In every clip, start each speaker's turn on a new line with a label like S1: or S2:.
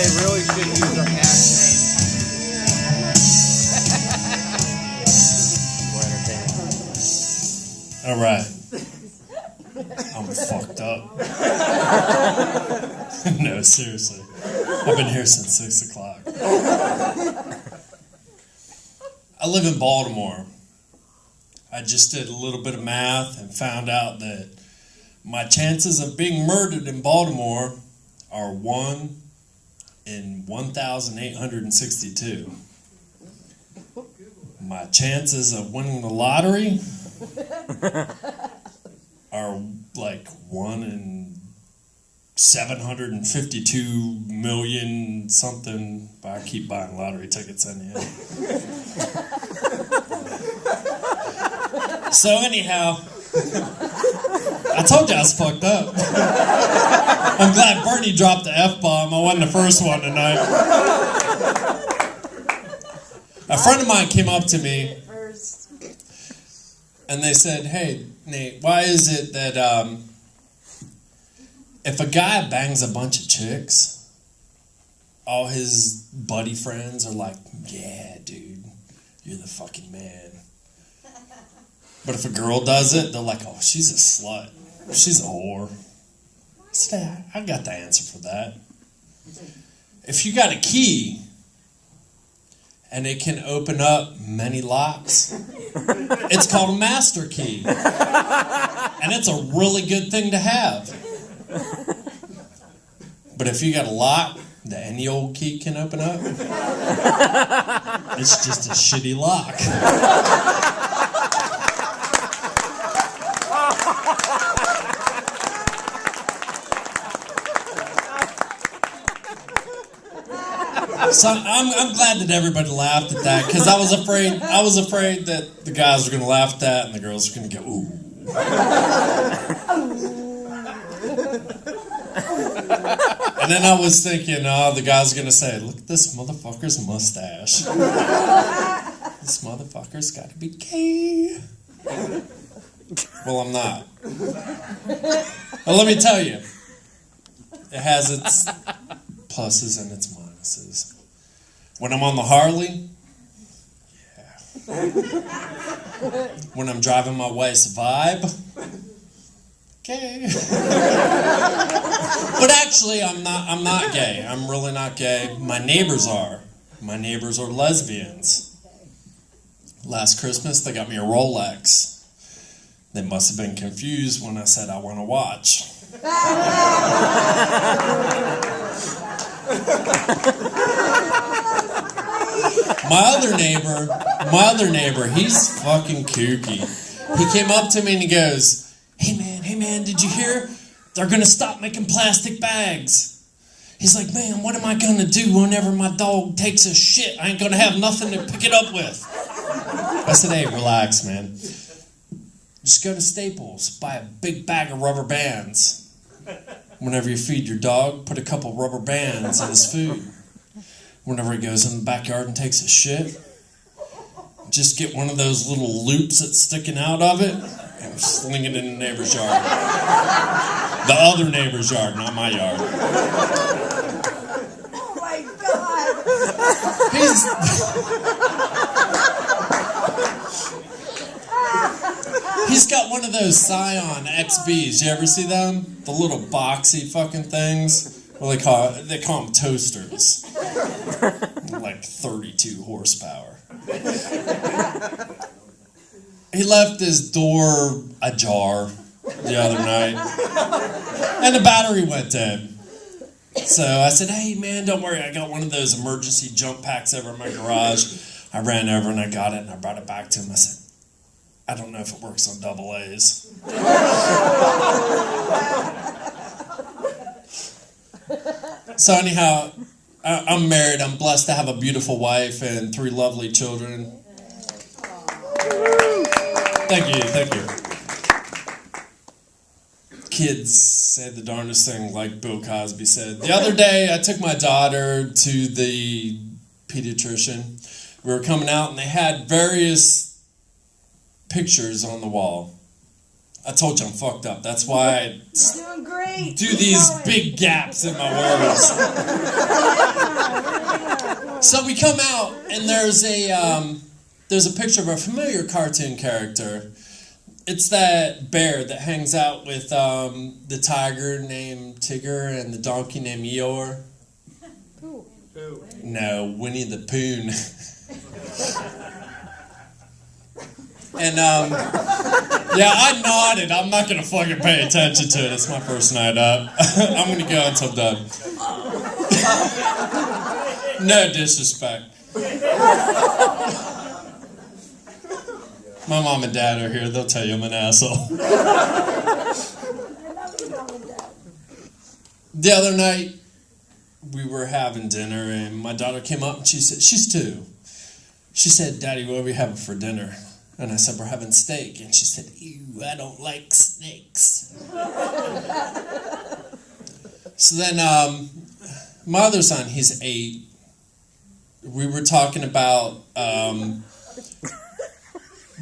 S1: They really should use their ass names.
S2: All right. I'm fucked up. No, seriously. I've been here since 6 o'clock. I live in Baltimore. I just did a little bit of math and found out that my chances of being murdered in Baltimore are 1 in 1,862. My chances of winning the lottery are like 1 in 752 million something, but I keep buying lottery tickets anyhow. So anyhow, I told you I was fucked up. I'm glad Bernie dropped the F-bomb. I wasn't the first one tonight. A friend of mine came up to me and they said, "Hey, Nate, why is it that if a guy bangs a bunch of chicks, all his buddy friends are like, yeah, dude, you're the fucking man. But if a girl does it, they're like, oh, she's a slut. She's a whore." I said, I got the answer for that. If you got a key and it can open up many locks, it's called a master key. And it's a really good thing to have. But if you got a lock that any old key can open up, it's just a shitty lock. So I'm glad that everybody laughed at that, because I was afraid that the guys were going to laugh at that and the girls were going to go, ooh. And then I was thinking, oh, the guy's going to say, look at this motherfucker's mustache. This motherfucker's got to be gay. Well, I'm not. Well, let me tell you, it has its pluses and its minuses. When I'm on the Harley, yeah. When I'm driving my wife's Vibe, gay. But actually, I'm not gay. I'm really not gay. My neighbors are. My neighbors are lesbians. Last Christmas, they got me a Rolex. They must have been confused when I said I want to watch. My other neighbor, he's fucking kooky. He came up to me and he goes, hey man, did you hear? They're gonna stop making plastic bags. He's like, man, what am I gonna do whenever my dog takes a shit? I ain't gonna have nothing to pick it up with. I said, hey, relax, man. Just go to Staples, buy a big bag of rubber bands. Whenever you feed your dog, put a couple rubber bands in his food. Whenever he goes in the backyard and takes a shit, just get one of those little loops that's sticking out of it and sling it in the neighbor's yard. The other neighbor's yard, not my yard.
S3: Oh my God!
S2: He's got one of those Scion XBs. You ever see them? The little boxy fucking things. Well, they call them toasters. Like 32 horsepower. He left his door ajar the other night, and the battery went dead. So I said, hey man, don't worry, I got one of those emergency jump packs over in my garage. I ran over and I got it and I brought it back to him. I said, I don't know if it works on double A's. So anyhow, I'm married. I'm blessed to have a beautiful wife and 3 lovely children. Thank you. Kids say the darndest thing, like Bill Cosby said. The other day, I took my daughter to the pediatrician. We were coming out, and they had various pictures on the wall. I told you I'm fucked up. That's why I
S3: You're doing great.
S2: do these big gaps in my words. So we come out, and there's a picture of a familiar cartoon character. It's that bear that hangs out with the tiger named Tigger and the donkey named Eeyore.
S1: Who?
S2: No, Winnie the Pooh. And yeah, I nodded. I'm not gonna fucking pay attention to it. It's my first night up. I'm gonna go until I'm done. No disrespect. My mom and dad are here. They'll tell you I'm an asshole. The other night, we were having dinner, and my daughter came up, and she said, she's 2. She said, "Daddy, what are we having for dinner?" And I said, "We're having steak." And she said, "Ew, I don't like snakes." So then, my other son, he's 8. We were talking about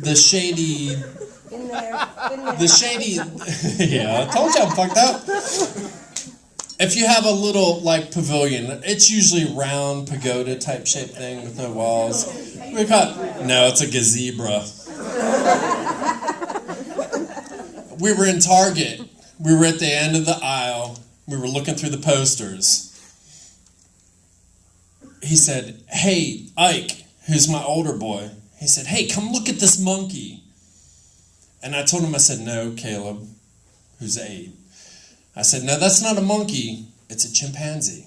S2: the shady, yeah, I told you I'm fucked up. If you have a little, like, pavilion, it's usually a round pagoda type shaped thing with no walls. No, it's a gazebo. We were in Target. We were at the end of the aisle. We were looking through the posters. He said, "Hey, Ike," who's my older boy. He said, "Hey, come look at this monkey." And I told him, I said, "No, Caleb," who's 8. I said, "No, that's not a monkey. It's a chimpanzee."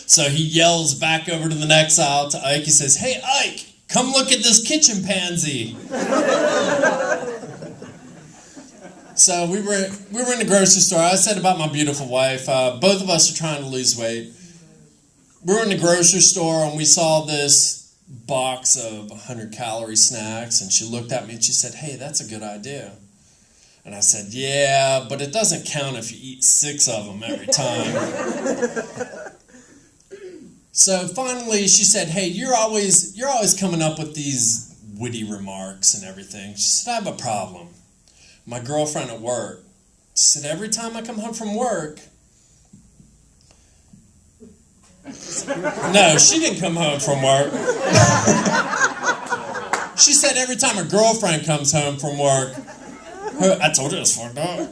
S2: So he yells back over to the next aisle to Ike. He says, "Hey, Ike, come look at this kitchen pansy." So we were in the grocery store. I said about my beautiful wife. Both of us are trying to lose weight. We were in the grocery store, and we saw this box of 100-calorie snacks, and she looked at me and she said, "Hey, that's a good idea." And I said, "Yeah, but it doesn't count if you eat 6 of them every time." So finally she said, "Hey, you're always coming up with these witty remarks and everything." She said, "I have a problem. My girlfriend at work," she said, "every time I come home from work..." No, she didn't come home from work. She said every time her girlfriend comes home from work, I told you it was fucked up.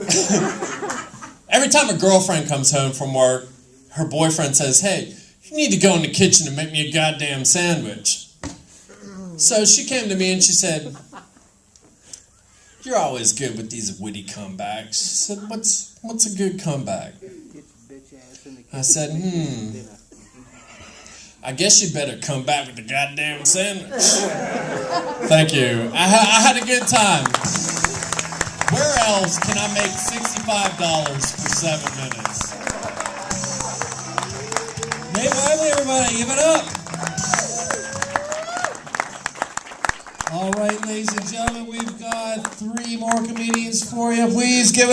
S2: Every time a girlfriend comes home from work, her boyfriend says, "Hey, you need to go in the kitchen and make me a goddamn sandwich." So she came to me and she said, "You're always good with these witty comebacks." She said, What's a good comeback?" I said, "I guess you better come back with the goddamn sandwich." Thank you. I had a good time. Where else can I make $65 for 7 minutes?
S3: Hey, Weibley, everybody, give it up. All right, ladies and gentlemen, we've got 3 more comedians for you. Please give it